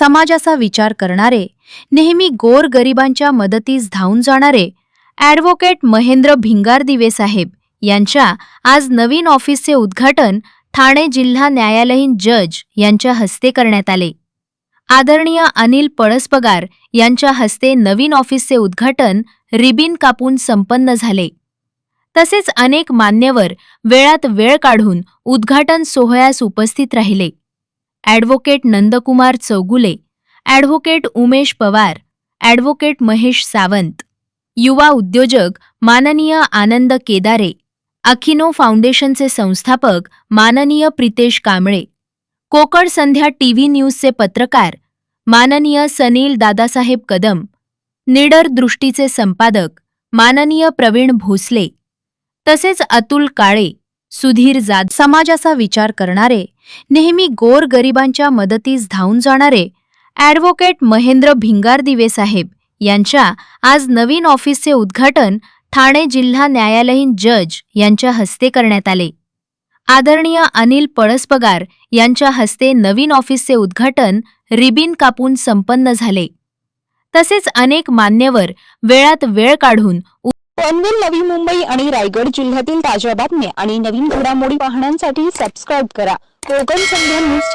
समाजाचा विचार करणारे, नेहमी गोरगरिबांच्या मदतीस धावून जाणारे ॲडव्होकेट महेंद्र भिंगारदिवे साहेब यांच्या आज नवीन ऑफिसचे उद्घाटन ठाणे जिल्हा न्यायालयीन जज यांच्या हस्ते करण्यात आले। आदरणीय अनिल पळसपगार यांच्या हस्ते नवीन ऑफिसचे उद्घाटन रिबीन कापून संपन्न झाले। तसेच अनेक मान्यवर वेळात वेळ काढून उद्घाटन सोहळ्यास उपस्थित राहिले। Advocate Nandkumar Chougule, advocate Umesh Pawar, advocate Mahesh Sawant, युवा उद्योजक माननीय आनंद केदारे, अखिनो फाउंडेशनचे संस्थापक माननीय प्रितेश कांबळे, कोकण संध्या टीव्ही न्यूजचे पत्रकार माननीय सनील दादासाहेब कदम, निडर दृष्टीचे संपादक माननीय प्रवीण भोसले, तसेच अतुल काळे, सुधीर जाधव, समाजाचा विचार करणारे, नेहमी गोरगरिबांच्या मदतीस धावून जाणारे ॲडव्होकेट महेंद्र भिंगारदिवे साहेब यांच्या आज नवीन ऑफिसचे उद्घाटन ठाणे जिल्हा न्यायालयीन जज यांच्या हस्ते करण्यात आले। आदरणीय अनिल पळसपगार यांच्या हस्ते नवीन ऑफिसचे उद्घाटन रिबीन कापून संपन्न झाले। तसेच अनेक मान्यवर वेळात वेळ काढून पनवेल, नवी मुंबई आणि रायगड जिल्ह्यातील ताज्या बातम्या आणि नवीन घडामोडी पाहण्यासाठी सबस्क्राइब करा कोकण संध्या न्यूज।